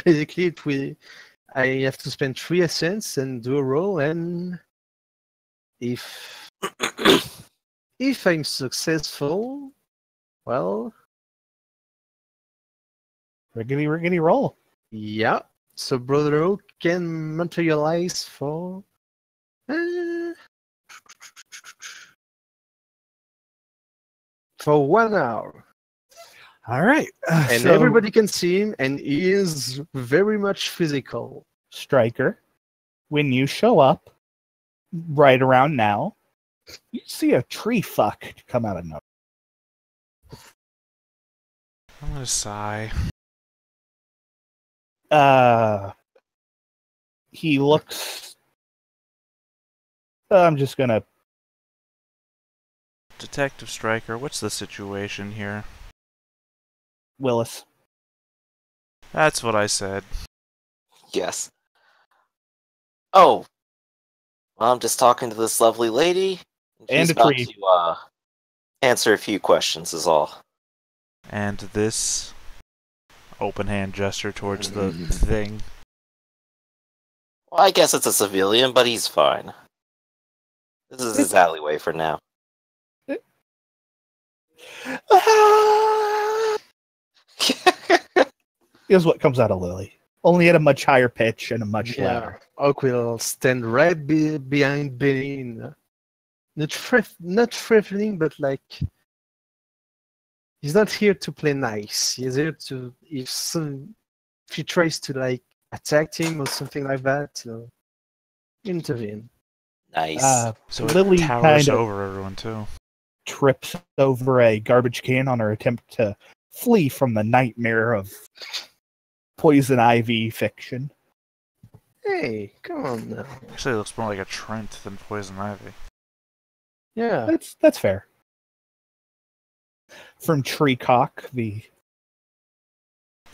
basically, I have to spend 3 essence and do a roll, and if if I'm successful, well, Riggedy roll. yeah. So Brother Oak can materialize for 1 hour. All right. And So, everybody can see him, and he is very much physical. Striker, when you show up right around now, you see a tree fuck come out of nowhere. I'm gonna sigh. He looks. I'm just gonna. Detective Striker, what's the situation here? Willis. That's what I said. Yes. Oh. Well, I'm just talking to this lovely lady. And She's a about tree. to answer a few questions is all. And this open hand gesture towards the thing. Well, I guess it's a civilian, but he's fine. This is his alleyway for now. Is what comes out of Lily. Only at a much higher pitch and a much louder. Oak will stand right behind Benny. Not threatening, but like he's not here to play nice. He's here to if he tries to like attack him or something like that, to intervene. Nice. So Lily it towers kind of over everyone too. trips over a garbage can on her attempt to flee from the nightmare of poison ivy fiction. Hey, come on now. Actually, it looks more like a Trent than poison ivy. Yeah. That's fair. From Treecock, the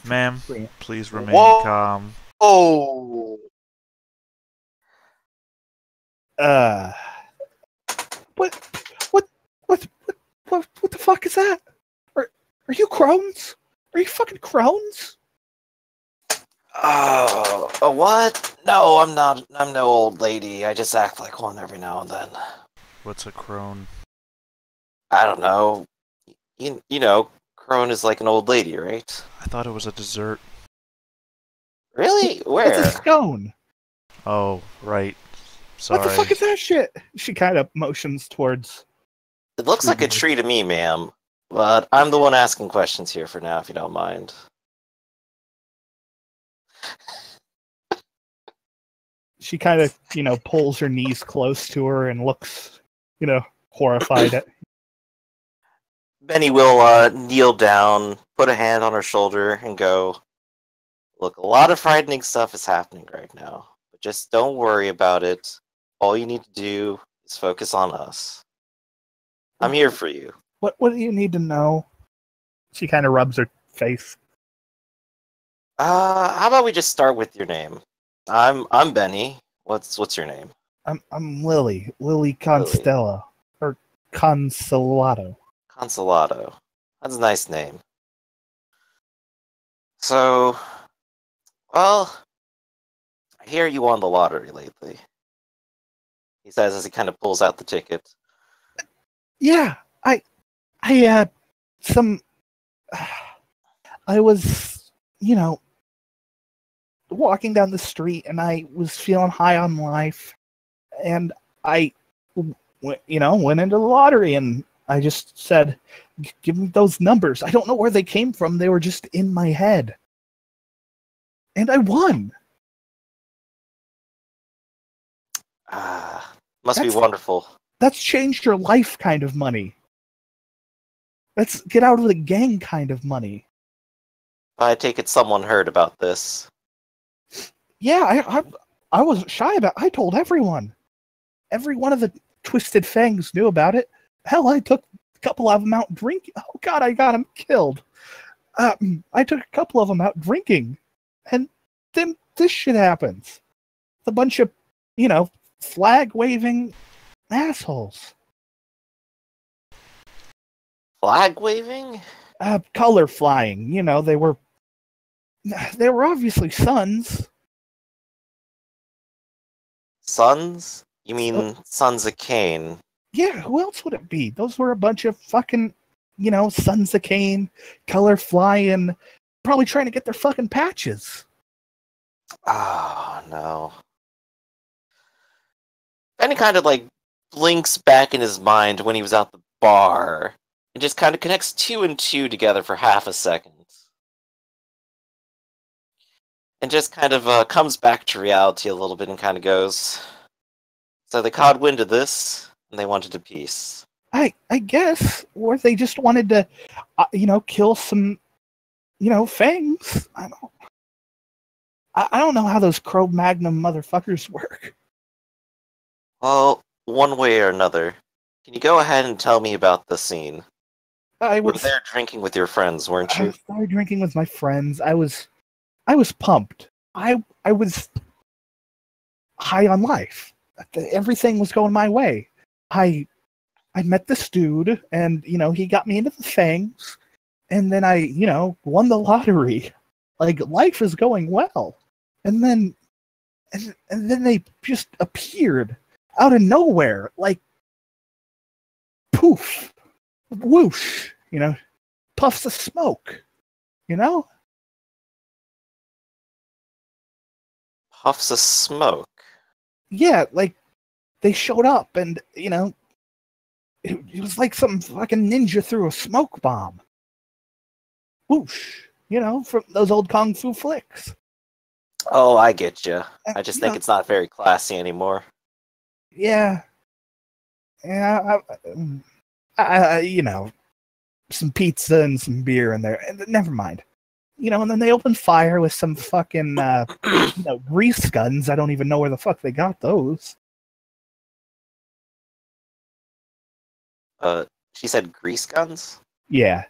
Ma'am, please remain Whoa. calm. Oh. What the fuck is that? Are you crones? Are you fucking crones? Oh, a what? No, I'm not. I'm no old lady. I just act like one every now and then. What's a crone? I don't know. You know, crone is like an old lady, right? I thought it was a dessert. Really? Where? It's a scone. Oh, right. Sorry. What the fuck is that shit? She kind of motions towards. It looks like a tree to me, ma'am. But I'm the one asking questions here for now, if you don't mind. She kind of, pulls her knees close to her and looks, horrified at. Benny will kneel down, put a hand on her shoulder, and go, "Look, a lot of frightening stuff is happening right now. But just don't worry about it. All you need to do is focus on us. I'm here for you." What do you need to know? She kind of rubs her face. How about we just start with your name? I'm Benny. What's your name? I'm Lily. Lily Constella. Or Consolado. Consolado. That's a nice name. So, well, I hear you won the lottery lately. He says as he kind of pulls out the ticket. Yeah, I had some. I was, walking down the street and I was feeling high on life, and I, went into the lottery and I just said, "Give me those numbers." I don't know where they came from. They were just in my head, and I won. Must be wonderful. That's changed your life kind of money. That's get out of the gang kind of money. I take it someone heard about this. Yeah, I wasn't shy about it. I told everyone. Every one of the Twisted Fangs knew about it. Hell, I took a couple of them out drinking. Oh god, I got them killed. I took a couple of them out drinking. And then this shit happens. A bunch of, flag-waving assholes. Flag waving? Color flying. They were They were obviously sons. Sons? You mean Sons of Cain? Yeah, who else would it be? Those were a bunch of fucking, sons of Cain, color flying, probably trying to get their fucking patches. Oh, no. Benny kind of, blinks back in his mind when he was at the bar, and just kind of connects 2 and 2 together for half a second. And just kind of comes back to reality a little bit and kind of goes, so they caught wind of this, and they wanted a peace. I guess, or they just wanted to, kill some, fangs. I don't know how those Cro-Magnon motherfuckers work. Well, one way or another. Can you go ahead and tell me about the scene? You were there drinking with your friends, weren't you? I was there drinking with my friends. I was pumped. I was high on life. Everything was going my way. I met this dude, and he got me into the fangs, and then I won the lottery. Life is going well, and then they just appeared out of nowhere, poof, whoosh, puffs of smoke, Puffs of smoke? Yeah, they showed up, and it was like some fucking ninja threw a smoke bomb. Whoosh, from those old kung fu flicks. Oh, I get you. I just think it's not very classy anymore. Yeah. Yeah, some pizza and some beer in there. And never mind. And then they opened fire with some fucking, grease guns. I don't even know where the fuck they got those. She said grease guns? Yeah.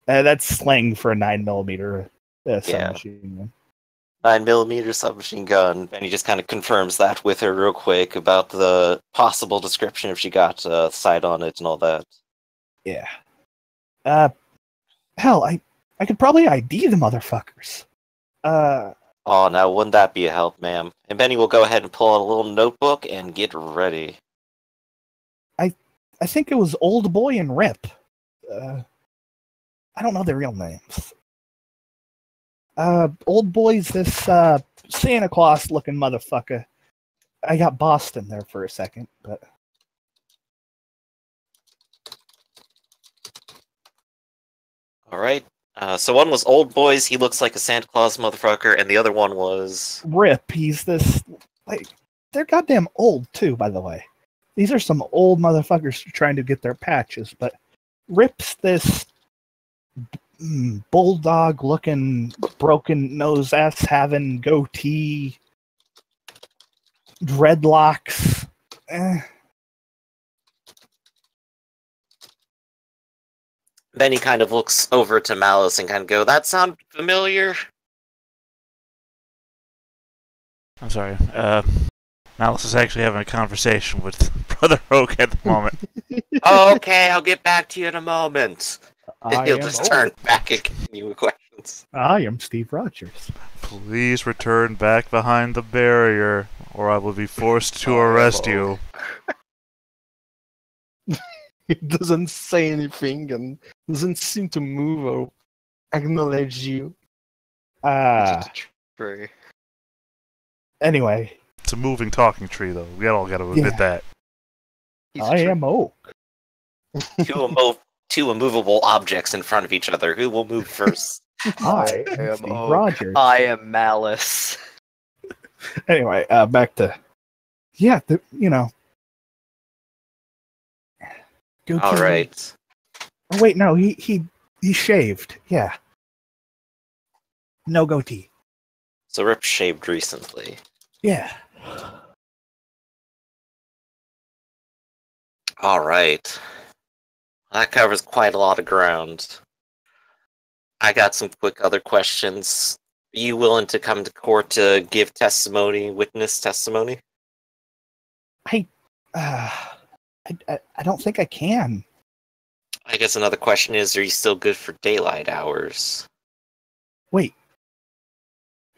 That's slang for a 9mm submachine gun. 9mm submachine gun. And he just kind of confirms that with her real quick about the possible description if she got sight on it and all that. Yeah. Hell, I could probably ID the motherfuckers. Oh, now wouldn't that be a help, ma'am? And Benny will go ahead and pull out a little notebook and get ready. I think it was Old Boy and Rip. I don't know their real names. Old Boy's this Santa Claus looking motherfucker. I got Boston there for a second, but Alright. So one was Old Boys, he looks like a Santa Claus motherfucker, and the other one was... Rip, he's this... they're goddamn old, too, by the way. These are some old motherfuckers trying to get their patches, but Rip's this bulldog-looking, broken-nose ass-having goatee, dreadlocks. Then he kind of looks over to Malice and kind of go, that sound familiar? I'm sorry. Malice is actually having a conversation with Brother Oak at the moment. Okay, I'll get back to you in a moment. I He'll am just old. turn back and continue with questions. I am Steve Rogers. Please return back behind the barrier, or I will be forced to arrest you. He doesn't say anything and doesn't seem to move or acknowledge you. True. Anyway. It's a moving talking tree, though. We all got to admit that. I am Oak. Two immovable objects in front of each other. Who will move first? I am Steve Rogers. I am Malice. Anyway, back to... Yeah, Alright. Oh, wait, no, he shaved. Yeah. No goatee. So Rip shaved recently. Yeah. Alright. That covers quite a lot of ground. I got some quick other questions. Are you willing to come to court to give testimony, witness testimony? I don't think I can. I guess another question is, are you still good for daylight hours? Wait,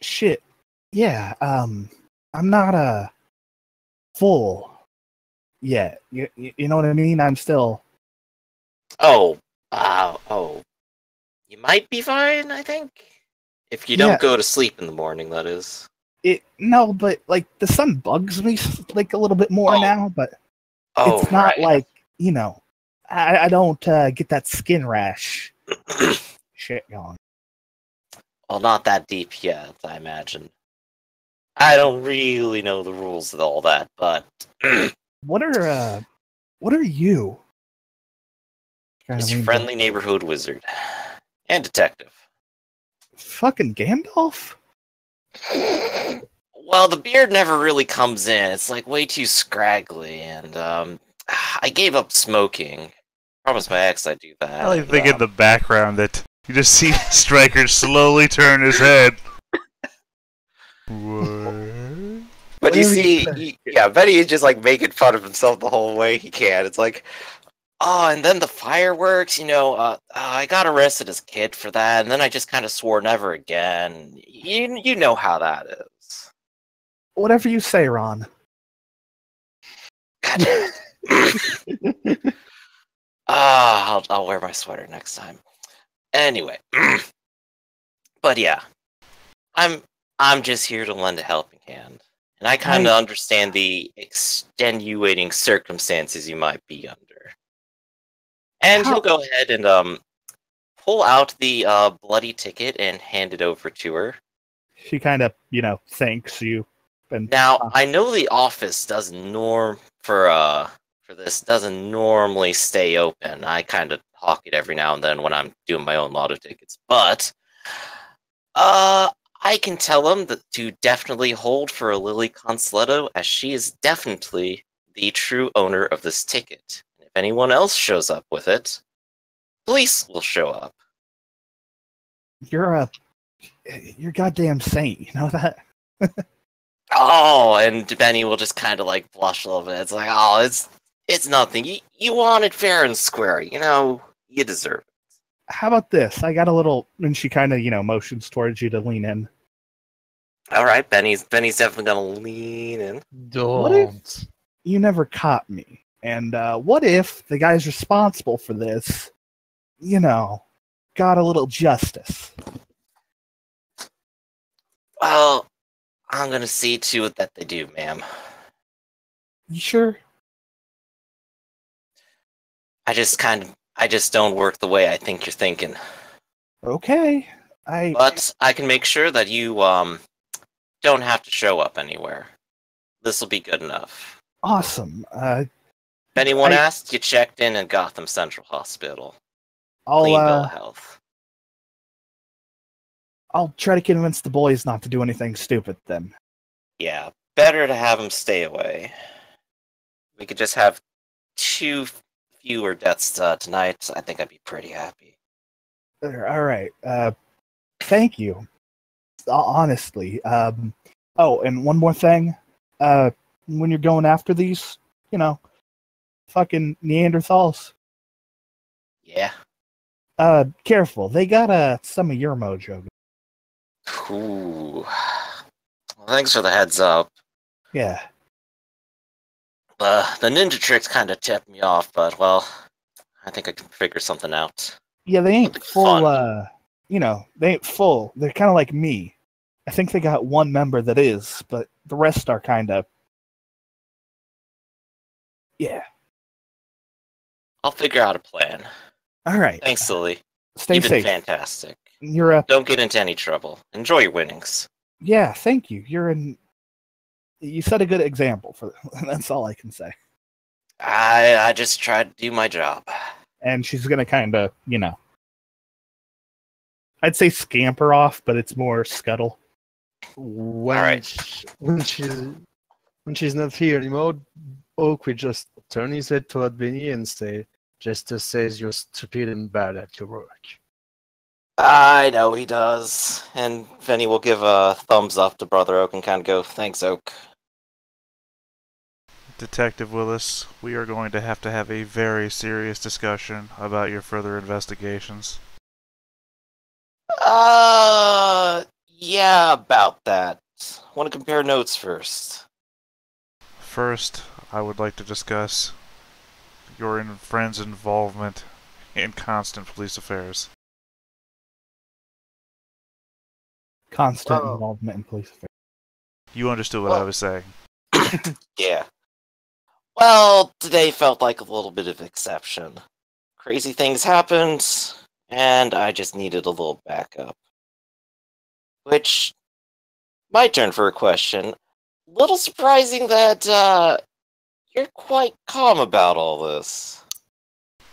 shit. Yeah, I'm not full yet. You know what I mean? I'm still. Oh, you might be fine, I think. If you don't go to sleep in the morning, that is. No, but like the sun bugs me like a little bit more now, but it's not like, you know, I don't get that skin rash shit going. Well, not that deep yet, I imagine. I don't really know the rules of all that, but What are you? it's your friendly neighborhood wizard and detective. Fucking Gandalf? Well, the beard never really comes in. It's like way too scraggly, and I gave up smoking. Promised my ex I'd do that. I like think in the background that you just see Stryker slowly turn his head. What? But you see, Benny is just like making fun of himself the whole way he can. It's like, oh, and then the fireworks, I got arrested as a kid for that, and then I just kind of swore never again. You know how that is. Whatever you say, Ron. I'll wear my sweater next time. Anyway, but yeah, I'm just here to lend a helping hand, and I kind of understand the extenuating circumstances you might be under. And he'll go ahead and pull out the bloody ticket and hand it over to her. She kind of, thanks you. And now I know the office doesn't doesn't normally stay open. I kind of hawk it every now and then when I'm doing my own lotto tickets, but I can tell them to definitely hold for Lily Consoletto, as she is definitely the true owner of this ticket. If anyone else shows up with it, police will show up. You're a goddamn saint, you know that? Oh, and Benny will just kind of like blush a little bit. It's like, oh, it's nothing. You want it fair and square. You deserve it. How about this? I got a little, and she kind of, motions towards you to lean in. All right, Benny's definitely gonna lean in. Don't. What if you never caught me? And what if the guys responsible for this, got a little justice? Well, I'm gonna see to it that they do, ma'am. You sure? I just don't work the way I think you're thinking. Okay. But I can make sure that you don't have to show up anywhere. This will be good enough. Awesome. If anyone asks, you checked in at Gotham Central Hospital. Clean bill of health. I'll try to convince the boys not to do anything stupid then. Yeah, better to have them stay away. We could just have 2 fewer deaths tonight. I think I'd be pretty happy. All right. Thank you. Honestly. Oh, and one more thing. When you're going after these, fucking Neanderthals. Yeah. Careful. They got some of your mojo. Ooh. Well, thanks for the heads up. Yeah. The ninja tricks kind of tipped me off, but, well, I think I can figure something out. Yeah, they ain't full, they ain't full. They're kind of like me. I think they got one member that is, but the rest are kind of... Yeah. I'll figure out a plan. All right. Thanks, Lily. Stay You've safe. been fantastic. You're Don't get into any trouble. Enjoy your winnings. Yeah, thank you. You set a good example for that's all I can say. I just tried to do my job. And she's gonna kind of, I'd say scamper off, but it's more scuttle. When she's not here anymore, Oak will just turn his head toward Benny and say, "Jester says you're stupid and bad at your work." I know he does. And Benny will give a thumbs up to Brother Oak and kind of go, "Thanks, Oak." Detective Willis, we are going to have a very serious discussion about your further investigations. Yeah, about that. Want to compare notes first? First, I would like to discuss your friend's involvement in constant police affairs. Constant Oh. involvement in police affairs. You understood what I was saying. Yeah. Well, today felt like a little bit of exception. Crazy things happened, and I just needed a little backup. Which, my turn for a question. Little surprising that, you're quite calm about all this.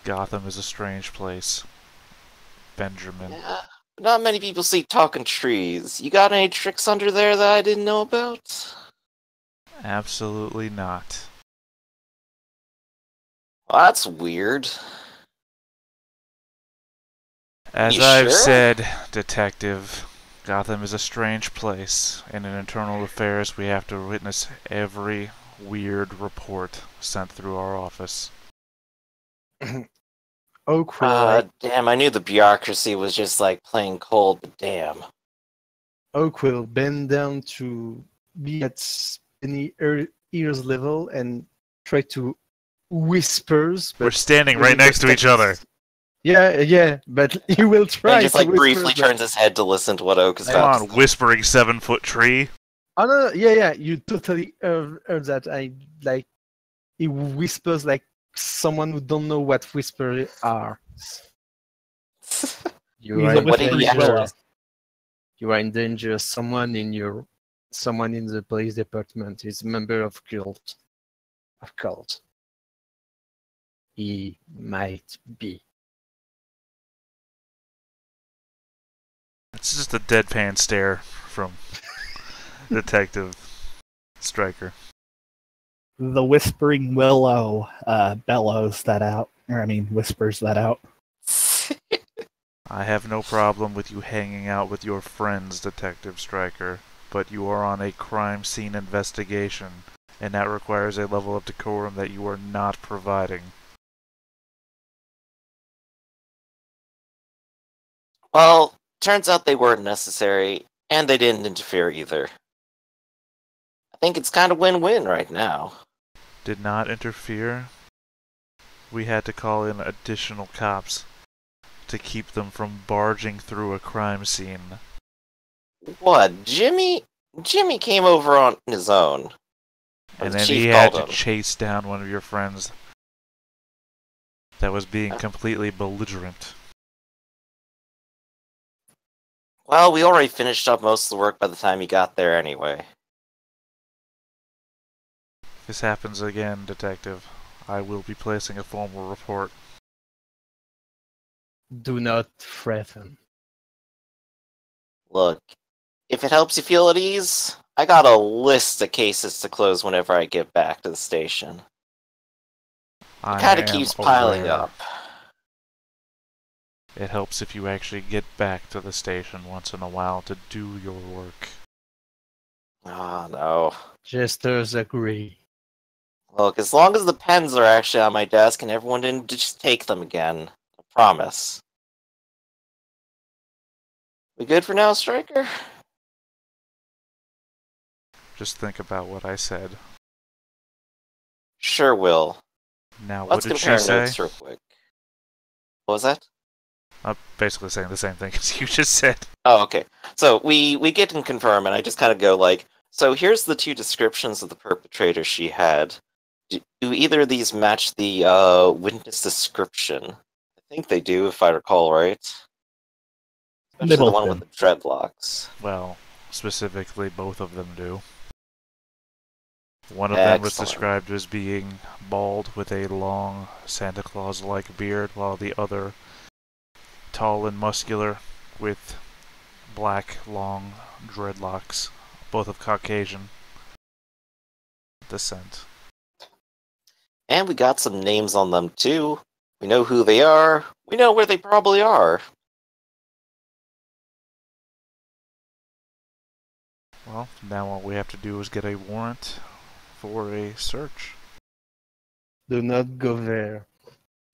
Gotham is a strange place. Benjamin. Yeah, not many people see talking trees. You got any tricks under there that I didn't know about? Absolutely not. Well, that's weird. As You I've sure? said, Detective, Gotham is a strange place, and in internal affairs we have to witness every weird report sent through our office. Oak Damn, I knew the bureaucracy was just like plain cold, but damn. will bend down to be at any ears level and try to whispers. We're But standing really right next to each other. Yeah, but he will try And just to like whisper, briefly but- turns his head to listen to what Oak has Come got on, to say. whispering 7-foot tree. Oh no, yeah, you totally heard that. He whispers like someone who don't know what whispers are. You He's are a in What did whispering he danger. willow. You are in danger. Someone in the police department is a member of cult. He might be. It's just a deadpan stare from Detective Stryker. The whispering willow bellows that out. Whispers that out. I have no problem with you hanging out with your friends, Detective Stryker, but you are on a crime scene investigation, and that requires a level of decorum that you are not providing. Well, turns out they weren't necessary, and they didn't interfere either. I think it's kind of win-win right now. Did not interfere. We had to call in additional cops to keep them from barging through a crime scene. What, Jimmy? Jimmy came over on his own. And The then chief he had to called him. chase down one of your friends that was being completely belligerent. Well, we already finished up most of the work by the time he got there anyway. If this happens again, Detective, I will be placing a formal report. Do not threaten. Look, if it helps you feel at ease, I got a list of cases to close whenever I get back to the station. It I kind of am keeps piling aware. up. It helps if you actually get back to the station once in a while to do your work. Oh, no. Jesters agree. Look, as long as the pens are actually on my desk and everyone didn't just take them again. I promise. We good for now, Stryker? Just think about what I said. Sure will. Now, Let's what did compare she say? notes real quick. What was that? I'm basically saying the same thing as you just said. Oh, okay. So we get and confirm, and I just kind of go like, so here's the two descriptions of the perpetrator she had. Do either of these match the witness description? I think they do, if I recall right. They Especially the both one do. with the dreadlocks. Well, specifically, both of them do. One of them was Excellent. described as being bald with a long Santa Claus-like beard, while the other tall and muscular with black, long dreadlocks, both of Caucasian descent. And we got some names on them too. We know who they are. We know where they probably are. Well, now all we have to do is get a warrant for a search. Do not go there.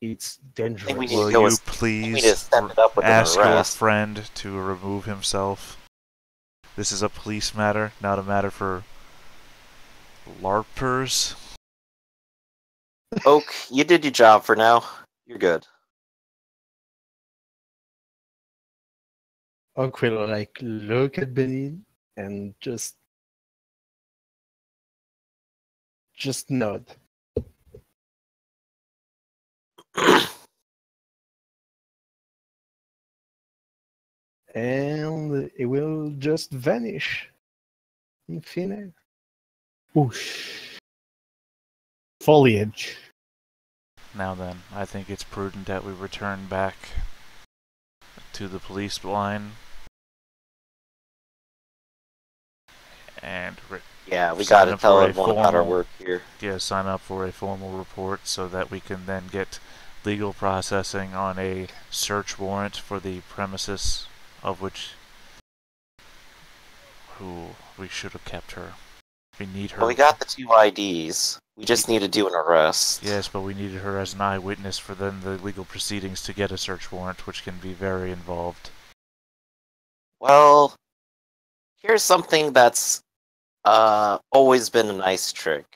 It's dangerous. we need to Will go you as- We need to please step it up with an ask your arrest. friend to remove himself This is a police matter, not a matter for LARPers. Oak, you did your job for now. You're good. Oak will like look at Benny and just nod. And it will just vanish in thin air. Whoosh. Foliage. Now then, I think it's prudent that we return back to the police line. And Yeah, we sign gotta up tell for a everyone about our formal- work here. Yeah, sign up for a formal report so that we can then get legal processing on a search warrant for the premises of which we should have kept her. We need her. Well, we got the 2 IDs. We just need to do an arrest. Yes, but we needed her as an eyewitness for then the legal proceedings to get a search warrant, which can be very involved. Well, here's something that's always been a nice trick.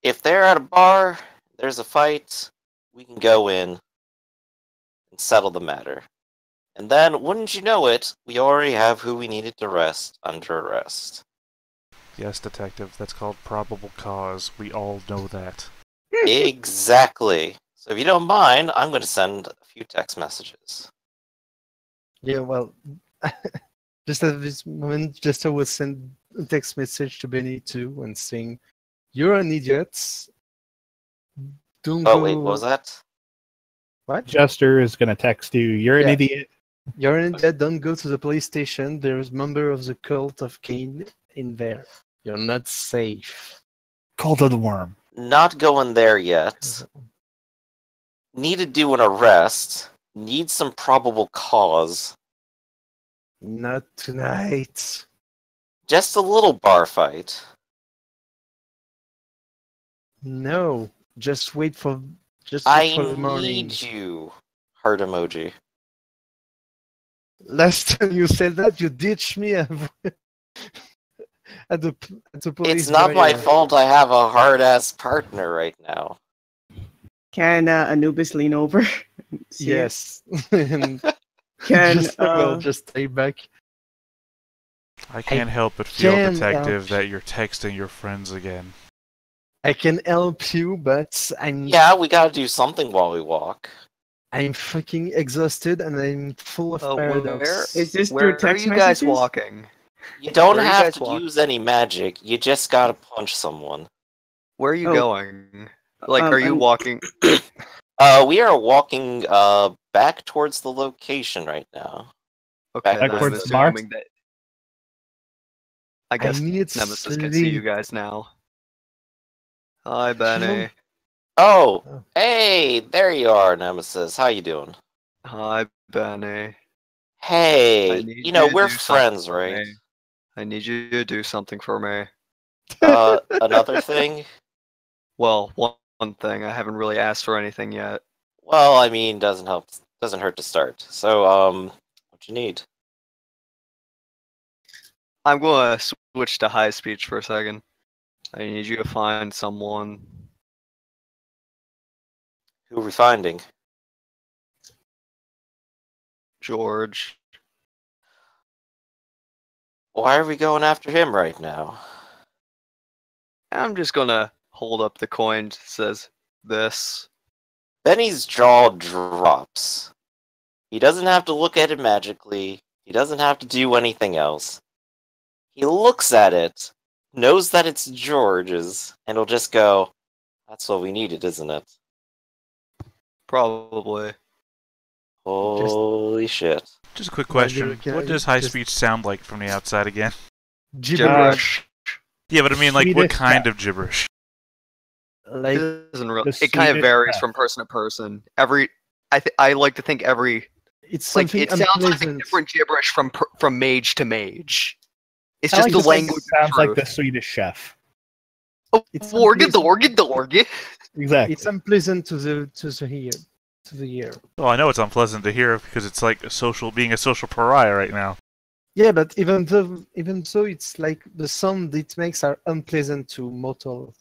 If they're at a bar, there's a fight, we can go in and settle the matter. And then, wouldn't you know it, we already have who we needed to arrest under arrest. Yes, detective, that's called probable cause. We all know that. Exactly. So if you don't mind, I'm going to send a few text messages. Yeah, well, just at this moment, Jester will send a text message to Benny too and saying, "You're an idiot. Don't Oh, go." wait, what was that? What? Jester is going to text you. You're an Yeah. idiot. You're an idiot. Don't go to the police station. There's a member of the cult of Cain in there. You're not safe. Cult of the Worm. Not going there yet. Need to do an arrest. Need some probable cause. Not tonight. Just a little bar fight. No. Just wait for I the morning. need you. Heart emoji. Last time you said that, you ditched me at the police. It's not my barrier. fault I have a hard-ass partner right now. Can Anubis lean over? See it? Yes. And Can will just stay back. I can't help but feel, can detective, help. that you're texting your friends again. I can help you, but Yeah, we gotta do something while we walk. I'm fucking exhausted and I'm full of paradox. Is this where through text are you guys messages? walking? You don't Where are you have guys to walking? use any magic. You just gotta punch someone. Where are you Oh. going? Like, are you I'm- walking? We are walking back towards the location right now. Okay, then I'm Backwards to Mars? assuming that. I guess I need Nemesis can see you sleep. guys now. Hi, Benny. Oh, Oh. hey, there you are, Nemesis. How you doing? Hi, Benny. Hey, I need you know, you to we're do friends, something for right? me. I need you to do something for me. Another thing? Well, one thing. I haven't really asked for anything yet. Well, I mean, doesn't hurt to start. So, what you need? I'm gonna switch to high speech for a second. I need you to find someone. Who are we finding? George. Why are we going after him right now? I'm just gonna hold up the coin that says this. Benny's jaw drops. He doesn't have to look at it magically. He doesn't have to do anything else. He looks at it, knows that it's George's, and he'll just go, "That's what we needed, isn't it?" Probably. Holy shit. Just a quick Well, question. you What can- does high just- speech sound like from the outside again? Gibberish. Yeah, but I mean, like, what Swedish kind of gibberish? Like, It doesn't really. The It kind of Swedish varies death. from person to person. I like to think every it's like something it sounds like unpleasant. different gibberish from mage to mage. It's I just like the to think language. it sounds of like truth. the Swedish chef. It's Organ, the unpleasant. organ, the organ. Exactly. It's unpleasant to the ear. Well, I know it's unpleasant to hear because it's like being a social pariah right now. Yeah, but even so, it's like the sound it makes are unpleasant to mortal.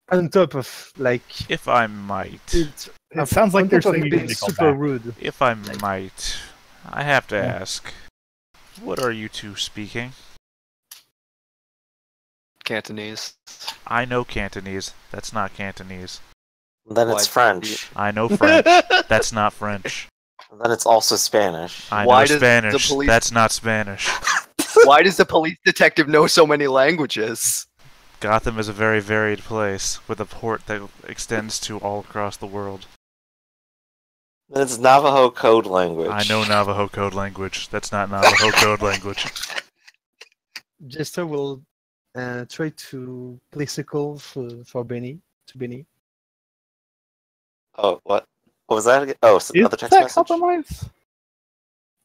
On top of like If I might. It sounds like on they're top of saying you being need to go super back. rude. If I might. I have to Yeah. ask. What are you two speaking? Cantonese. I know Cantonese. That's not Cantonese. Then Why it's do French. I know French. That's not French. And then it's also Spanish. I Why know does the Spanish. police- That's not Spanish. Why does the police detective know so many languages? Gotham is a very varied place, with a port that extends to all across the world. Then it's Navajo code language. I know Navajo code language. That's not Navajo code language. Jester will try to place a call for Benny to Benny. Oh, what? What was that again? Oh, so Is another text that message? compromise?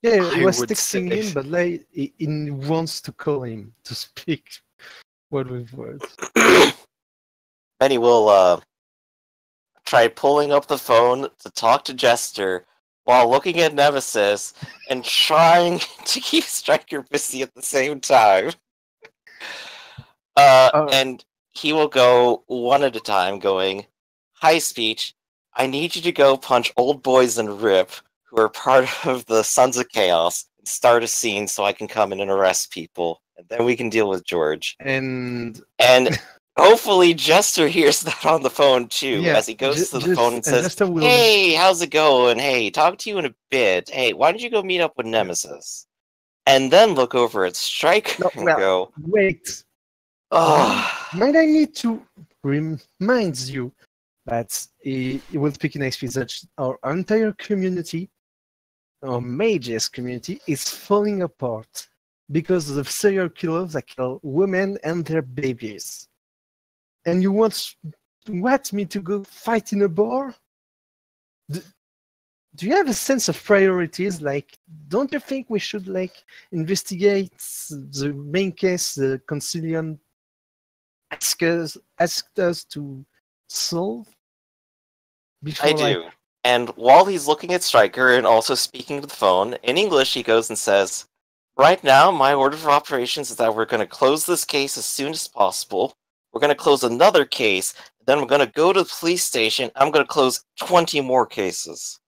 Yeah, he I was would texting say- him, but like he wants to call him to speak word with word. Benny will try pulling up the phone to talk to Jester while looking at Nemesis and trying to keep Striker busy at the same time. And he will go one at a time, going, "Hi, Speech. I need you to go punch Old Boys and Rip, who are part of the Sons of Chaos, and start a scene so I can come in and arrest people, and then we can deal with George." And And hopefully Jester hears that on the phone too, yeah, as he goes to the phone and says, Jester will "Hey, how's it going? Hey, talk to you in a bit. Hey, why don't you go meet up with Nemesis?" And then look over at Striker No, and well, go, wait. "Oh, Might I need to remind you that he will speak in next speech that our entire community, our mages community, is falling apart because of the serial killers that kill women and their babies. And you want me to go fight in a bar? Do you have a sense of priorities? Like, don't you think we should like investigate the main case the Concilium asked us to solve? Before, I do." And while he's looking at Striker and also speaking to the phone, in English he goes and says, "Right now, my order of operations is that we're going to close this case as soon as possible. We're going to close another case, then we're going to go to the police station. I'm going to close 20 more cases.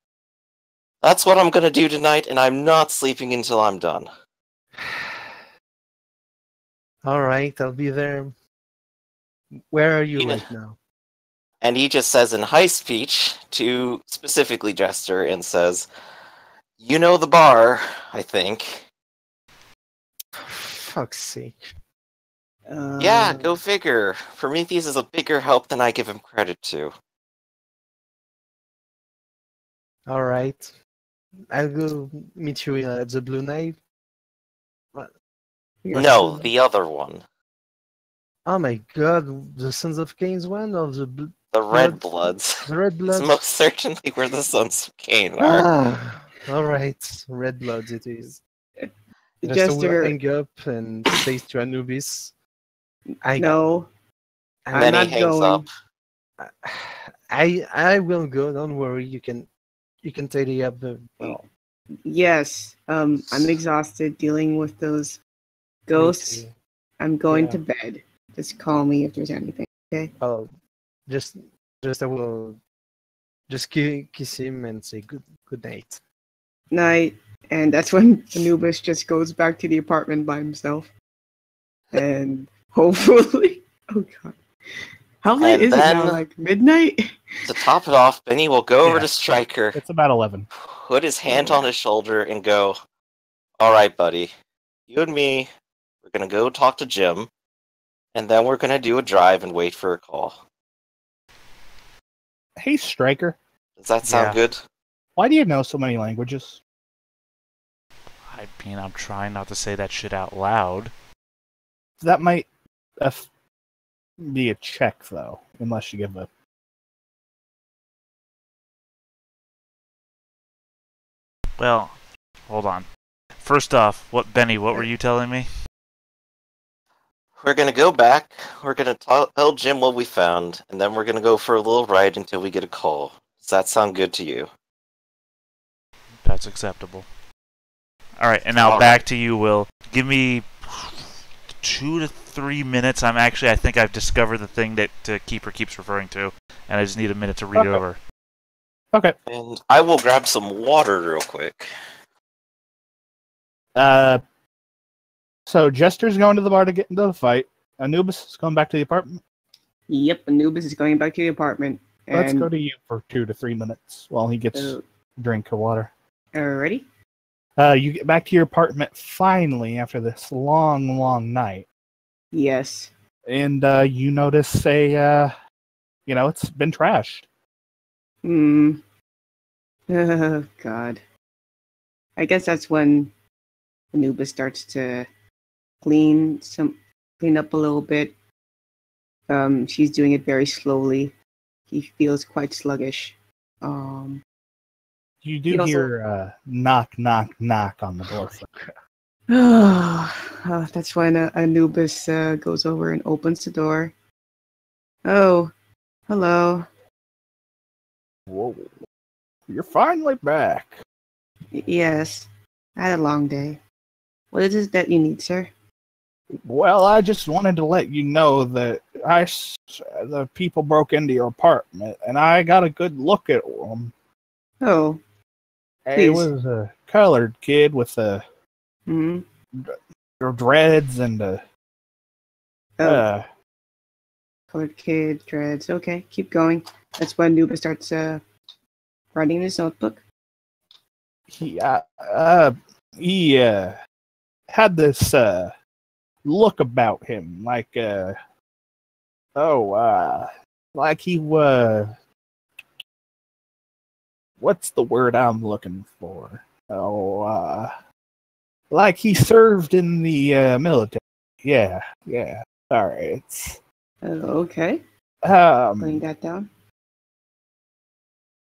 That's what I'm going to do tonight, and I'm not sleeping until I'm done." All right, I'll be there. Where are you Yeah. right now? And he just says in high speech to specifically Jester and says, "You know the bar, I think." Fuck's sake. Yeah, go figure. Prometheus is a bigger help than I give him credit to. All right. I'll go meet you at the Blue Knife. No, the other one. Oh my god, the Sons of Cain's one or the The Red Blood- Bloods. the Red It's Bloods? most certainly where the Sons of Cain are. Ah, all right, Red Bloods it is. Jester will Jester, hang up and says to Anubis, no, And I'm then not he hangs going. up. I will go. Don't worry. You can tidy up the well. Yes, I'm exhausted dealing with those ghosts. too. I'm going Yeah. to bed. Just call me if there's anything. Okay. Well, just I will just kiss him and say good night. Night. And that's when Anubis just goes back to the apartment by himself. And hopefully, oh god, how late And is it now? then- Like midnight? To top it off, Benny will go over Yeah. to Striker, It's about 11. put his hand on his shoulder, and go, "Alright, buddy. You and me, we're gonna go talk to Jim, and then we're gonna do a drive and wait for a call." Hey, Striker, Does that sound Yeah. good? why do you know so many languages? I mean, I'm trying not to say that shit out loud. That might be a check, though, unless you give a. Well, hold on. First off, Benny, what were you telling me? We're gonna go back, we're gonna tell Jim what we found, and then we're gonna go for a little ride until we get a call. Does that sound good to you? That's acceptable. All right, and now All back to you, Will. Give me 2 to 3 minutes. I think I've discovered the thing that Keeper keeps referring to, and I just need a minute to read it over. Okay. And I will grab some water real quick. So Jester's going to the bar to get into the fight. Anubis is going back to the apartment. Yep, Anubis is going back to the apartment. Let's And go to you for 2 to 3 minutes while he gets a drink of water. Alrighty. You get back to your apartment finally after this long, long night. Yes. And you notice it's been trashed. Oh, God. I guess that's when Anubis starts to clean up a little bit. She's doing it very slowly. He feels quite sluggish. You do hear knock, knock, knock on the door. That's when Anubis goes over and opens the door. Oh, hello. Whoa. You're finally back. Yes, I had a long day. What is it that you need, sir? Well, I just wanted to let you know that the people broke into your apartment, and I got a good look at them. Oh, It please. was a colored kid with dreads and Colored kid, dreads. Okay, keep going. That's when Anubis starts writing in his notebook. he had this look about him, like he was. What's the word I'm looking for? Like he served in the military. Yeah. Sorry, it's Okay. Putting that down.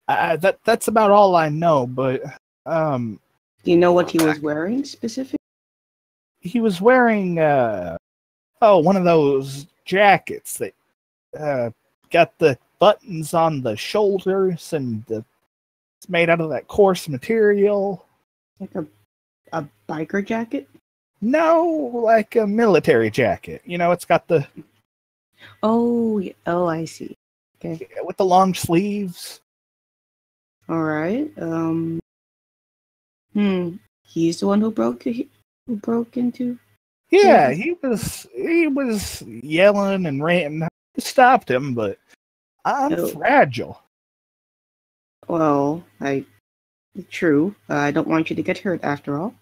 That's about all I know. But Do you know what he was wearing specifically? he was wearing one of those jackets that got the buttons on the shoulders and it's made out of that coarse material. Like a biker jacket? No, like a military jacket. It's got the Oh, I see. Okay. with the long sleeves. All right. He's the one who broke into. Yeah, he was yelling and ranting. I stopped him, but I'm fragile. Well, true. I don't want you to get hurt after all,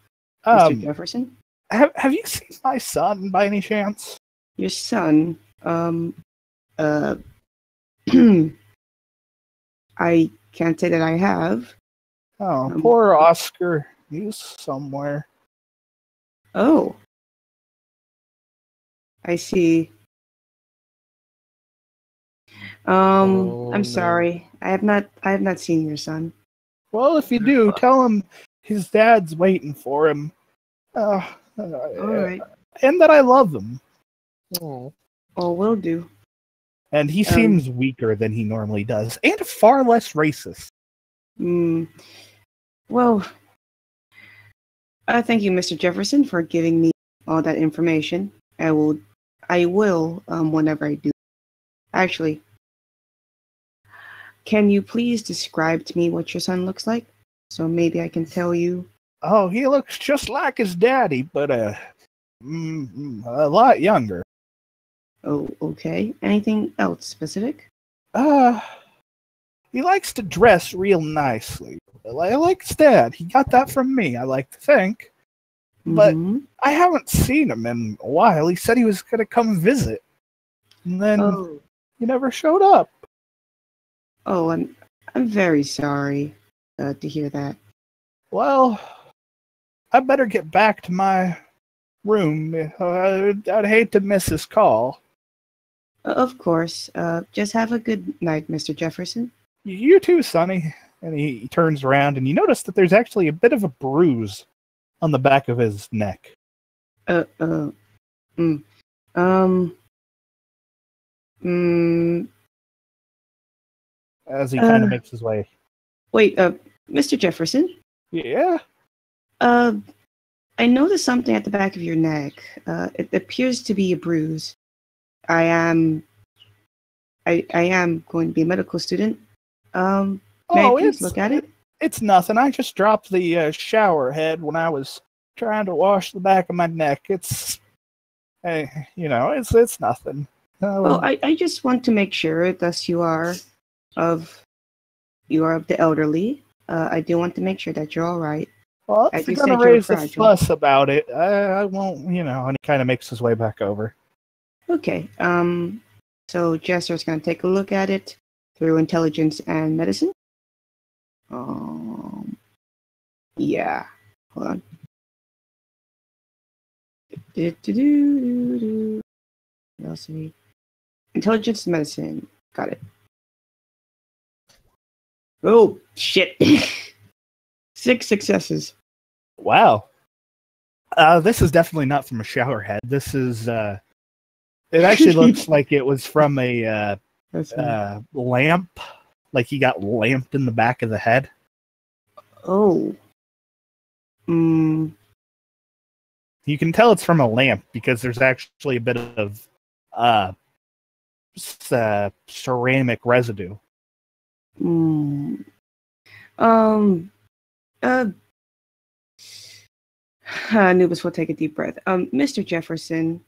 Mr. Jefferson. Have you seen my son by any chance? Your son. I can't say that I have. Oh, poor Oscar. He's somewhere. Oh. I see. I'm sorry. I have not seen your son. Well, if you do, tell him his dad's waiting for him. All right. And that I love him. Oh, will do. And he seems weaker than he normally does, and far less racist. Well, thank you, Mr. Jefferson, for giving me all that information. I will, whenever I do. Actually, can you please describe to me what your son looks like? So maybe I can tell you. Oh, he looks just like his daddy, but a lot younger. Oh, okay. Anything else specific? He likes to dress real nicely. I like his dad. He got that from me, I like to think. But I haven't seen him in a while. He said he was going to come visit. And then he never showed up. Oh, I'm very sorry to hear that. Well, I better get back to my room. I'd hate to miss his call. Of course. Just have a good night, Mr. Jefferson. You too, Sonny. And he turns around, and you notice that there's actually a bit of a bruise on the back of his neck. As he kind of makes his way. Wait, Mr. Jefferson? Yeah? I noticed something at the back of your neck. It appears to be a bruise. I am going to be a medical student. May I please look at it? It's nothing. I just dropped the shower head when I was trying to wash the back of my neck. It's nothing. Well, I just want to make sure, thus you are of the elderly. I do want to make sure that you're all right. Well, As if you you're gonna said, you're raise a fragile. fuss about it, I won't. And he kind of makes his way back over. Okay. So Jester's going to take a look at it through intelligence and medicine. Yeah. Hold on. Let's see. Intelligence and medicine. Got it. Oh shit! 6 successes. Wow. This is definitely not from a shower head. This is. It actually looks like it was from a lamp. Like he got lamped in the back of the head. Oh. You can tell it's from a lamp because there's actually a bit of ceramic residue. Anubis will take a deep breath. Mr. Jefferson,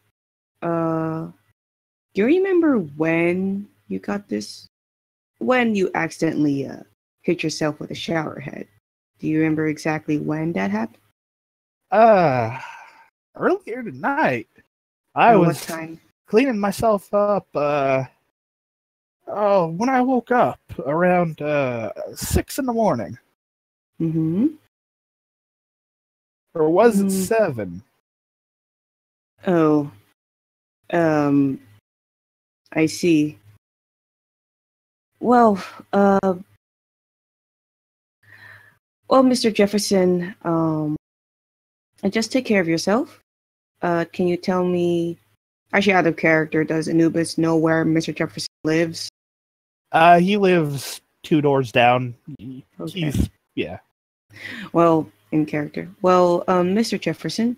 do you remember when you got this? When you accidentally hit yourself with a shower head? Do you remember exactly when that happened? Earlier tonight, I What was time? cleaning myself up. When I woke up around 6 in the morning, Mm-hmm. or was it 7? Oh. I see. Well, Mr. Jefferson, just take care of yourself. Can you tell me, actually out of character, does Anubis know where Mr. Jefferson lives? He lives 2 doors down. Okay. Yeah. Well, in character. Well, Mr. Jefferson,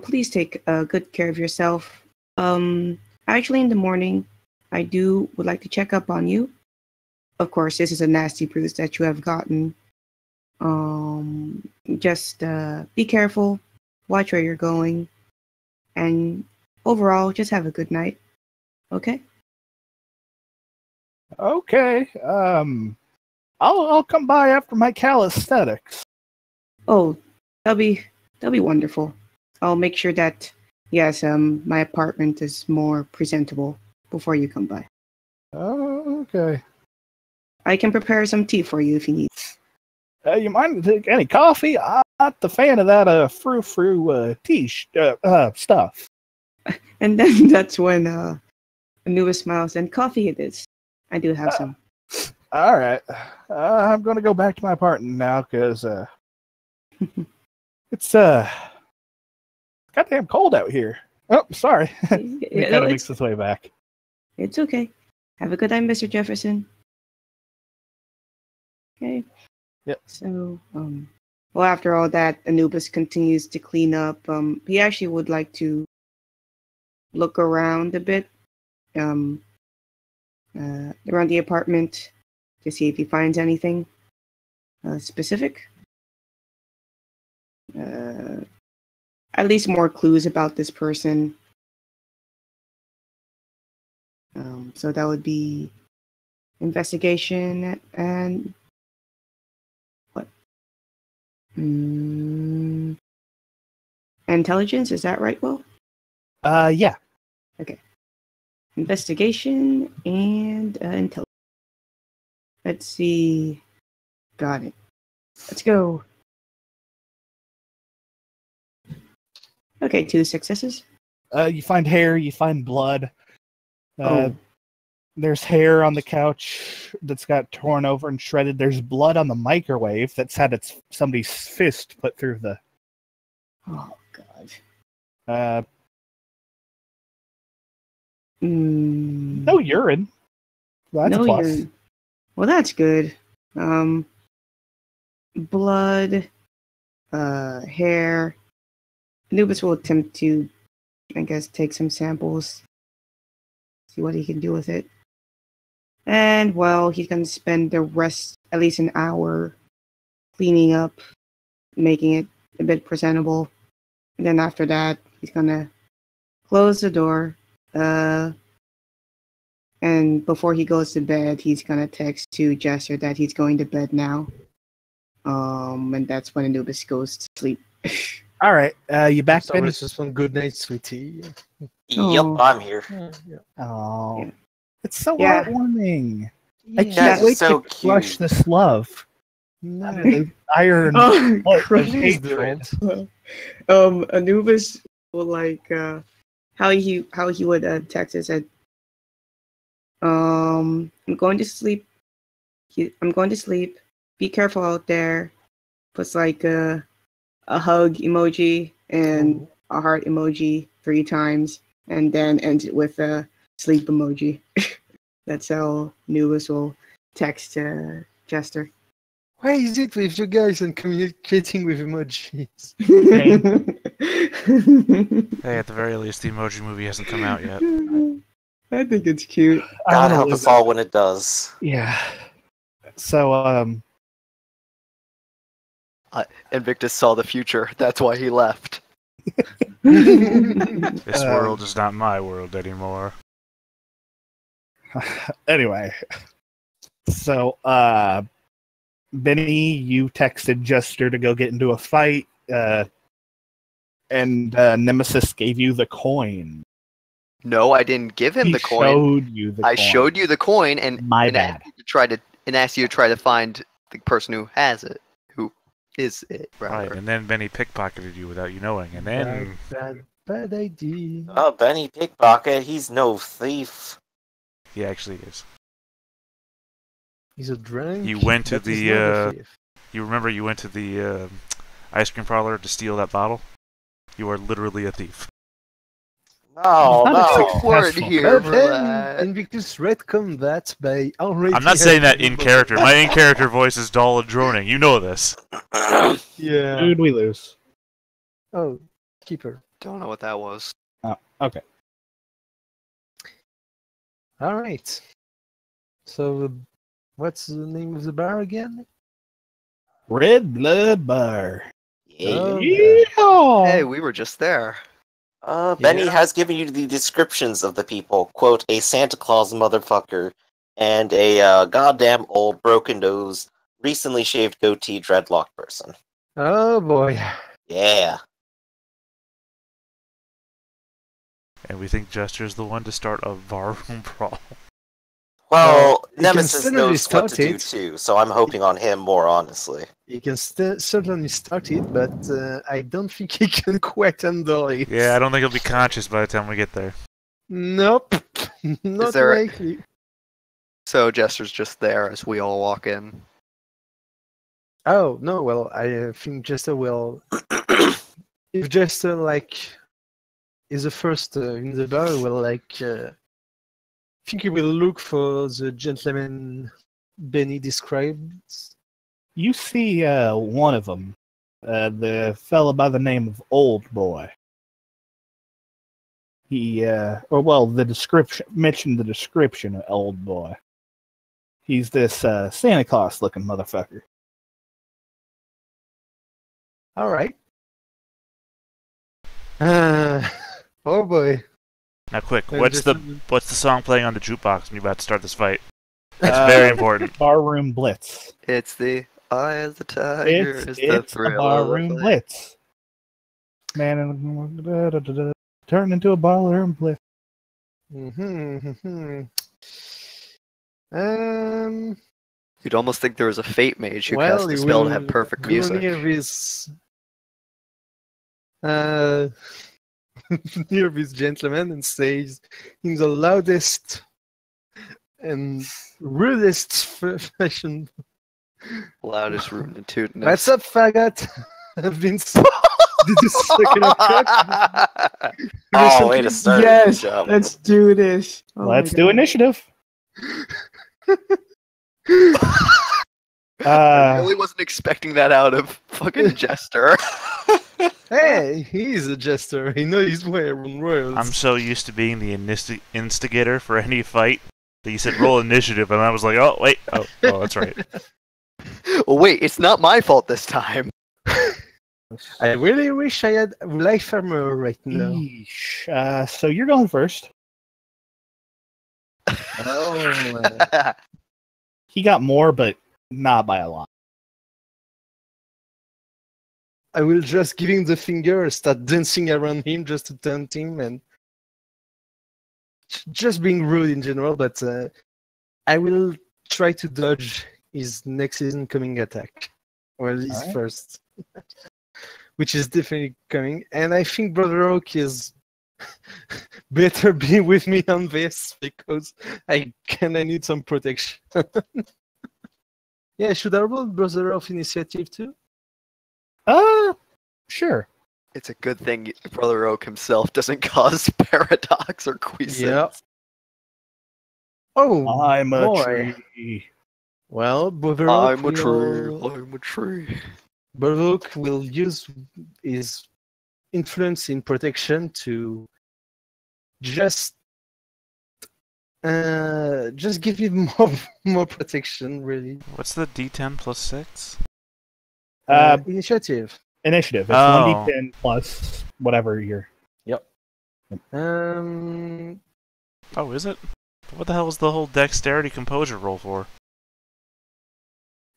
please take good care of yourself. Actually, in the morning, I would like to check up on you. Of course, this is a nasty bruise that you have gotten. Just be careful, watch where you're going, and overall, just have a good night. Okay? Okay. I'll come by after my calisthenics. Oh, that'll be wonderful. I'll make sure that my apartment is more presentable before you come by. Oh, okay. I can prepare some tea for you if you need. You mind to take any coffee? I'm not the fan of that frou-frou tea stuff. And then that's when Anubis smiles, and coffee it is. I do have some. All right. I'm going to go back to my apartment now because it's goddamn cold out here. Oh, sorry. He kind of makes his way back. It's okay. Have a good night, Mr. Jefferson. Okay. Yep. So, after all that, Anubis continues to clean up. He actually would like to look around a bit, around the apartment to see if he finds anything specific. At least more clues about this person. So that would be investigation and what? Intelligence, is that right, Will? Yeah. Okay. Investigation and intelligence. Let's see. Got it. Let's go. Okay, 2 successes. You find hair, you find blood. There's hair on the couch that's got torn over and shredded. There's blood on the microwave that's had somebody's fist put through the. Oh God. No urine. Well, that's no a plus. urine. Well, that's good. Blood, hair. Anubis will attempt to, I guess, take some samples, see what he can do with it. And, well, he's going to spend the rest, at least an hour, cleaning up, making it a bit presentable. And then after that, he's going to close the door. And before he goes to bed, he's going to text to Jester that he's going to bed now. And that's when Anubis goes to sleep. All right, you back, So Benny? it's just one good night, sweetie. Yep, Oh. I'm here. Yeah. Oh, Yeah. it's so Yeah. heartwarming. I guys can't are wait so to crush cute. this love. No, The iron Oh, blood of Christ. hatred. Anubis will like how he would text it said, I'm going to sleep. I'm going to sleep. Be careful out there. Puts like a hug emoji and a heart emoji 3 times, and then ends it with a sleep emoji. That's how Anubis will text Jester. why is it with you guys and communicating with emojis? Hey, at the very least, the Emoji Movie hasn't come out yet. I think it's cute. I God wanna help live us all when it does. Yeah. So, Invictus saw the future. That's why he left. This world is not my world anymore. anyway. So, Benny, you texted Jester to go get into a fight, and Nemesis gave you the coin. No, I didn't give him He the coin. showed you the I coin. showed you the coin and My and bad. asked you to try to find the person who has it. Who is it, rather. Right, and then Benny pickpocketed you without you knowing, and then Bad idea. Oh, Benny Pickpocket, he's no thief. he actually is. He's a drunk. You went to but he's not a thief. You remember you went to the ice cream parlor to steal that bottle? You are literally a thief. No, Not a no. successful- Weren't here But for then that. Invictus retcon that by already. I'm not saying that having in character. My in character voice is dull and droning. You know this. Yeah. Dude, we lose. Oh, keeper. Don't know what that was. Okay. All right. So, what's the name of the bar again? Red Blood Bar. Yeah. Okay. Yeehaw! Hey, we were just there. Benny Yeah. has given you the descriptions of the people. Quote, a Santa Claus motherfucker and a goddamn old broken nose, recently shaved goatee dreadlock person. Oh boy. Yeah. And we think Jester's the one to start a barroom brawl. Well, you can Nemesis certainly knows what to start do it. too, so I'm hoping on him more honestly. You can certainly start it, but I don't think he can quite handle it. Yeah, I don't think he'll be conscious by the time we get there. Nope. Not there a- likely. So Jester's just there as we all walk in. Oh, no, well, I think Jester will... if Jester, is the first in the bar, will, I think he will look for the gentleman Benny described. You see one of them, the fella by the name of Old Boy. He, the description, mentioned the description of Old Boy. He's this Santa Claus looking motherfucker. All right. Oh boy. Now, quick, Then what's just- the song playing on the jukebox when you're about to start this fight? That's very important. Barroom Blitz. It's the eye of the tiger. It's the a thrill barroom of the fight. blitz. Man, turn into a barroom blitz. Mm-hmm. You'd almost think there was a fate mage who Well, cast the he spell to will have perfect go music. near this, near this gentleman and says, in the loudest and rudest fashion, Loudest rootin' and tootin'. "What's up, faggot? I've been sucking up cock Oh, way to start. Yes, Good job. let's do this. Oh my Let's do God. initiative. I really wasn't expecting that out of fucking Jester. Hey, he's a jester. He knows his way around worlds. I'm so used to being the instigator for any fight that you said roll initiative, and I was like, oh, wait. Oh, that's right. Well, wait, it's not my fault this time. I really wish I had life armor right now. Eesh. So you're going first. Oh, He got more, but not by a lot. I will just give him the finger, start dancing around him just to tempt him, and just being rude in general. But I will try to dodge his next incoming attack, or his Alright. first, which is definitely coming. And I think Brother Oak is better be with me on this because I kinda need some protection. Yeah, should I roll Brother Oak initiative too? Sure. It's a good thing Brother Oak himself doesn't cause paradox or quiescence. Yeah. Oh, I'm a boy. tree. Well, Brother Oak I'm a tree. will... I'm a tree. Brother Oak will use his influence in protection to just give him more protection, really. What's the D10 plus 6? Initiative. Initiative. It's Oh. 1d10 plus whatever you're. Um, Oh, is it? What the hell is the whole dexterity composure roll for?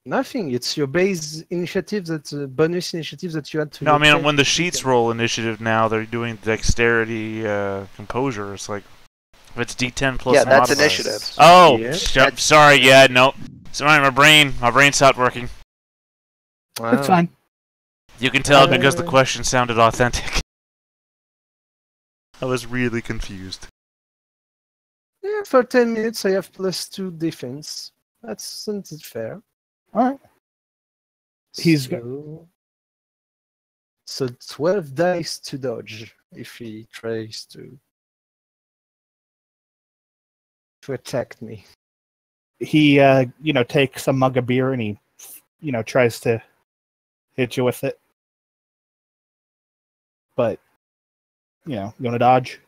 nothing. It's your base initiative. That's a bonus initiative that you had to. No, I mean, locate. when the sheets roll initiative now, they're doing dexterity composure. It's like, if it's D10 plus Yeah, that's modifier. initiative. Oh, Yeah. sorry, yeah, no. Sorry, my brain stopped working. That's Wow. fine. You can tell because the Uh, question sounded authentic. I was really confused. Yeah, for 10 minutes I have +2 defense. That's isn't it fair? All right. He's so 12 dice to dodge if he tries to attack me. He, takes a mug of beer and he, tries to hit you with it. But, you want to dodge?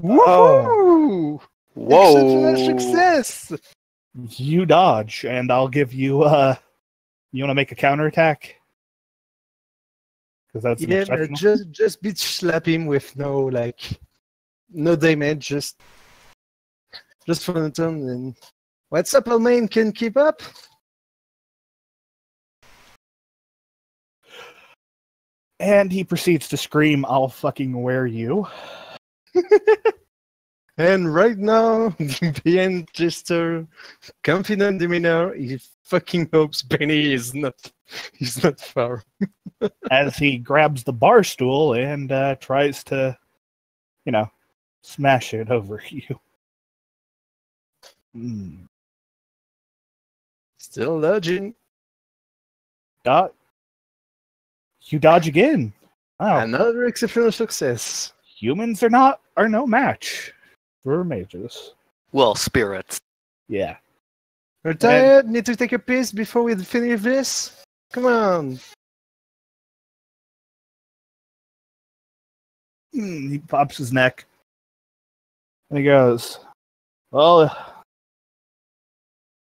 Woohoo! Exceptional success! You dodge, and I'll give you, you want to make a counterattack? Because that's an Yeah, exceptional. just bitch slap him with no damage, just for the turn. And what's up, Almain? Can keep up? And he proceeds to scream, "I'll fucking wear you." And right now, behind Jester, confident demeanor, he fucking hopes Benny is not far. As he grabs the bar stool and tries to, smash it over you. Still dodging. You dodge again. Wow. Another exceptional success. Humans are no match for mages. Well, spirits. Yeah. We're tired. Need to take a piss before we finish this. Come on. He pops his neck. And he goes, well,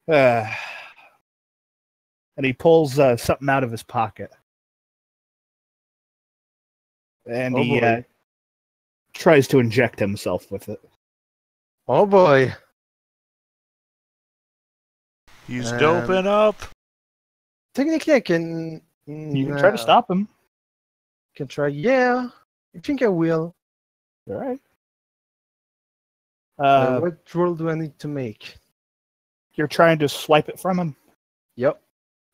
and he pulls something out of his pocket. And he tries to inject himself with it. Oh boy. He's doping up. Technically, I can. You can try to stop him. Can try. Yeah, I think I will. All right. What roll do I need to make? You're trying to swipe it from him. Yep.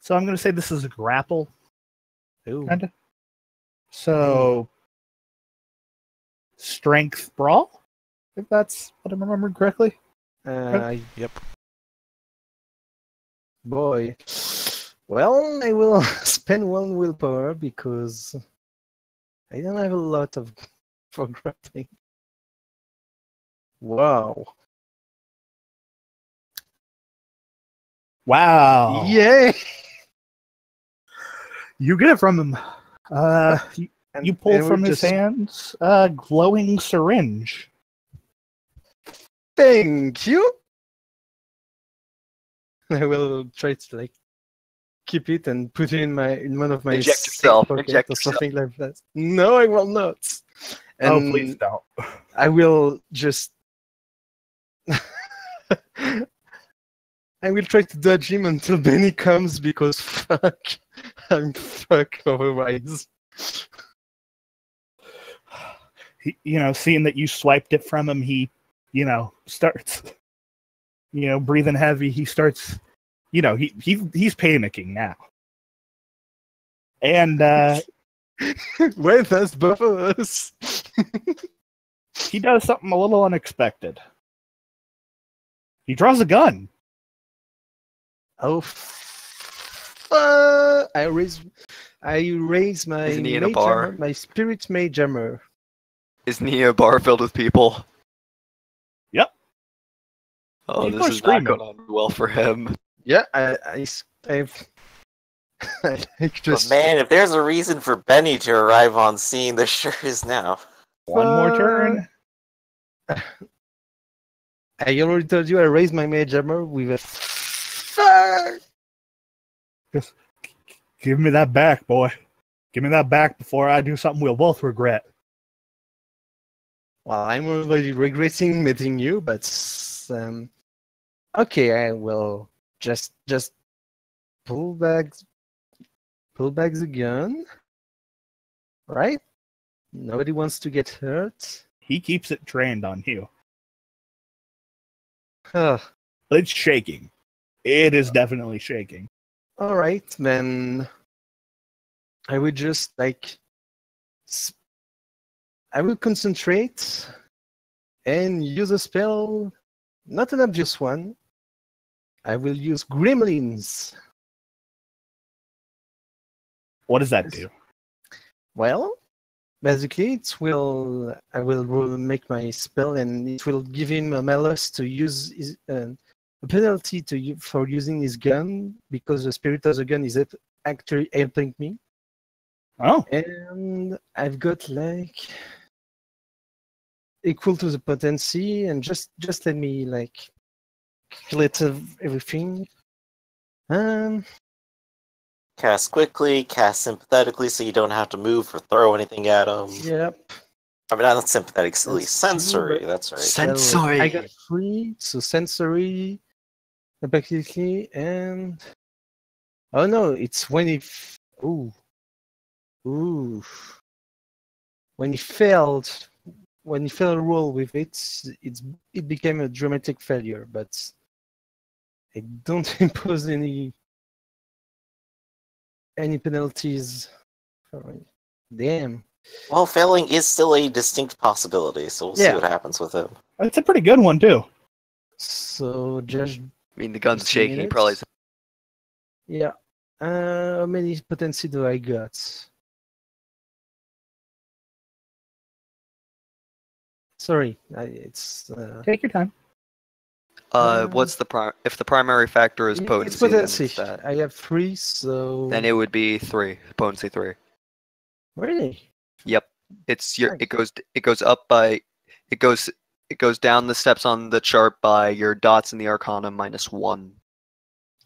So I'm going to say this is a grapple. Ooh. Kind of. So, strength brawl, if that's what I'm remembering correctly. Yep. Boy. Well, I will spend 1 willpower because I don't have a lot for grappling. Wow. Wow. Yay! You get it from him. You pull and we from his just- hands a glowing syringe. Thank you. I will try to like keep it and put it in one of my Inject safe yourself, pockets inject or yourself. something like that. No, I will not. Oh, And please don't. I will just. I will try to dodge him until Benny comes because fuck, I'm fucked otherwise. He, seeing that you swiped it from him, he, starts, breathing heavy. He starts, he's panicking now. And Wait, that's both of us. he does something a little unexpected. He draws a gun. Oh, I raise my Isn't he in a mage bar? armor, my spirit mage armor. Isn't he a bar filled with people? Yep. Oh, People this are is screaming. not going on well for him. Yeah, I've I like just But man, if there's a reason for Benny to arrive on scene, there sure is now. One more turn. I already told you I raised my mage armor with a. Just give me that back, boy. Give me that back before I do something we'll both regret. Well, I'm already regretting meeting you, but okay, I will just pull back the gun. Right? Nobody wants to get hurt. He keeps it trained on you. Huh. It's shaking. It is definitely shaking. All right, then. I would just like. I will concentrate and use a spell, not an obvious one. I will use Gremlins. What does that do? Well, basically, I will make my spell, and it will give him a malus to use a penalty for using his gun because the spirit of the gun is actually helping me. Oh, And I've got like equal to the potency, and just let me like calculate everything. Cast quickly, cast sympathetically, so you don't have to move or throw anything at them. Yep. I mean, not sympathetic, silly. That's Sensory, true, that's right. Sensory. I got 3, so sensory, basically, and oh no, it's when ooh, when he failed a roll with it, it became a dramatic failure. But I don't impose any penalties. Damn. Well, failing is still a distinct possibility, so we'll see Yeah. what happens with him. it's a pretty good one, too. So just I mean, the gun's Just a shaking. He minute. probably. yeah. How many potency do I got? Sorry, it's Take your time. What's if the primary factor is it's potency? Then potency. it's that. I have 3, so Then it would be 3. Potency 3. really. Yep. It's your. Nice. It goes up by. It goes down the steps on the chart by your dots in the Arcana -1.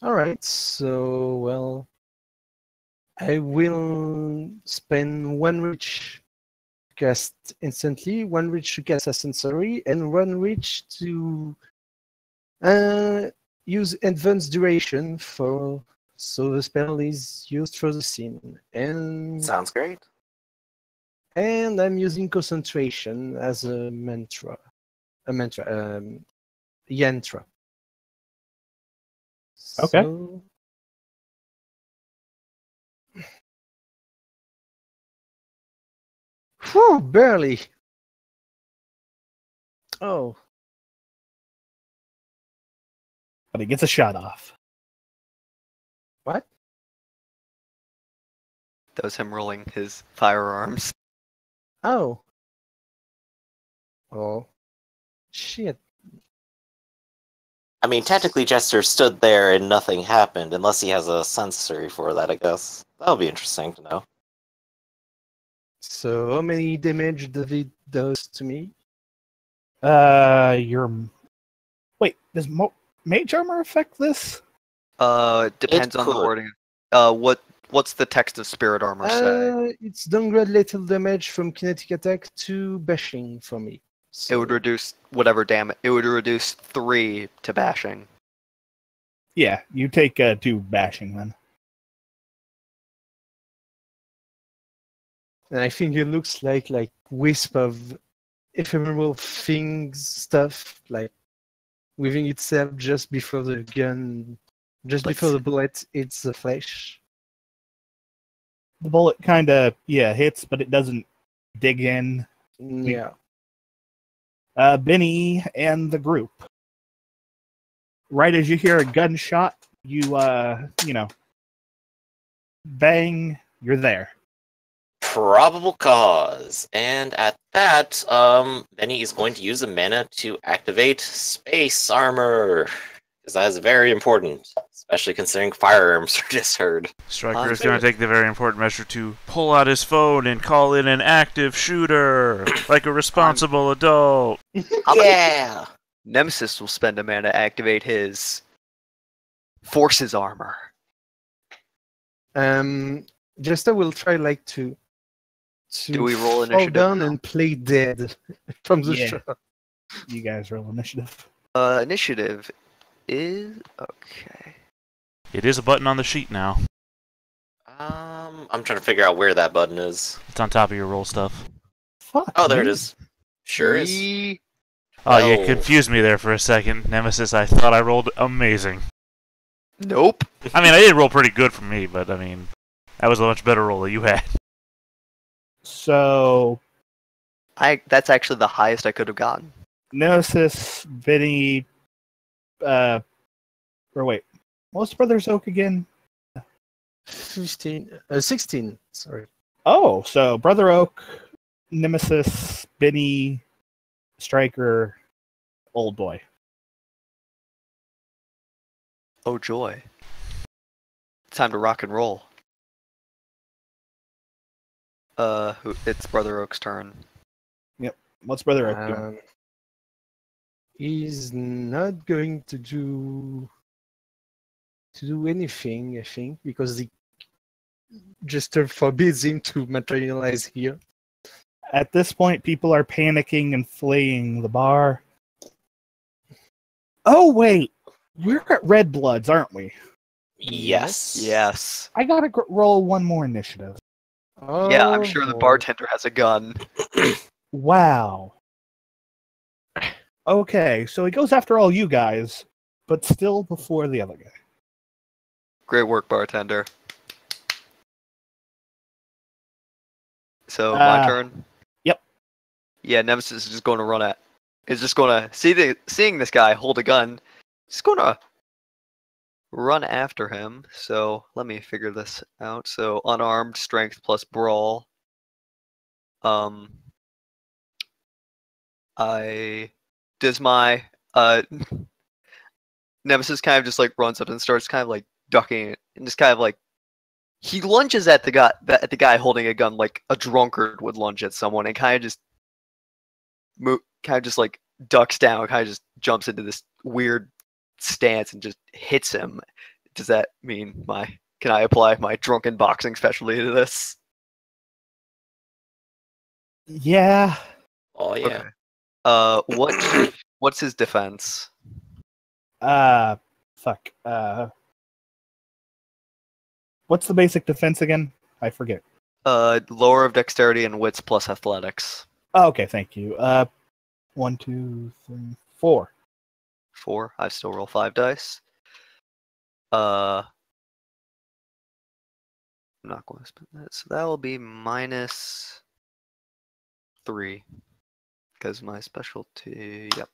All right, so well, I will spend 1 reach to cast instantly, 1 reach to cast a sensory, and 1 reach to use advanced duration so the spell is used for the scene, Sounds great. and I'm using concentration as a yantra. Okay. So, whew, barely. Oh, But he gets a shot off. what? That was him rolling his firearms. Oh. Oh. Shit. I mean, technically, Jester stood there and nothing happened, unless he has a sensory for that, I guess. That'll be interesting to know. So how many damage does it does to me? Your wait, does mage armor affect this? Depends It on the could. wording. What's the text of spirit armor say? It's downgrade lethal damage from kinetic attack to bashing for me. So, It would reduce whatever damage. It would reduce 3 to bashing. Yeah, you take 2 bashing then. and I think it looks like wisp of ephemeral things stuff like within itself just before the gun, just before the bullet hits the flesh. The bullet kind of hits, but it doesn't dig in. Yeah. Benny and the group. Right as you hear a gunshot, you bang, you're there. Probable cause. And at that, Benny is going to use the mana to activate space armor. Because that is very important. Especially considering firearms are just heard. Striker is going to take the very important measure to pull out his phone and call in an active shooter, like a responsible adult. Yeah! Nemesis will spend a mana to activate his forces armor. Jester will try to Do we roll fall initiative down now? and play dead from the shot. You guys roll initiative. Initiative is okay. It is a button on the sheet now. I'm trying to figure out where that button is. It's on top of your roll stuff. Fuck. Oh, there it man. is. Sure is. 3. Oh, you Oh. confused me there for a second. Nemesis, I thought I rolled amazing. Nope. I mean, I did roll pretty good for me, but I mean, that was a much better roll that you had. So That's actually the highest I could have gotten. Nemesis, Vinny, or wait, what was Brother's Oak again? 16, sorry. Oh, so Brother Oak, Nemesis, Benny, Striker, Old Boy. Oh joy. Time to rock and roll. It's Brother Oak's turn. What's Brother Oak doing? He's not going to do anything, I think, because the Jester forbids him to materialize here. At this point, people are panicking and fleeing the bar. Oh, wait. We're at Red Bloods, aren't we? Yes. Yes. I gotta roll one more initiative. Oh, Yeah, I'm sure the boy. bartender has a gun. Wow. Okay, so he goes after all you guys, but still before the other guy. Great work, bartender. So my turn. Yep. Yeah, Nemesis is just going to run at. Is just going to seeing this guy hold a gun. Just going to run after him. So let me figure this out. So unarmed, strength plus brawl. Does my Nemesis kind of just runs up and starts kind of ducking it and just kind of he lunges at the guy holding a gun like a drunkard would lunge at someone, and kind of just ducks down, kind of just jumps into this weird stance and just hits him. Does that mean can I apply my drunken boxing specialty to this? Yeah. Oh, yeah. Okay. What's his defense? Fuck. What's the basic defense again? I forget. Lower of dexterity and wits plus athletics. Oh, okay, thank you. 1, 2, 3, 4. 4. I still roll 5 dice. I'm not going to spend that. So that will be -3. Because my specialty, yep.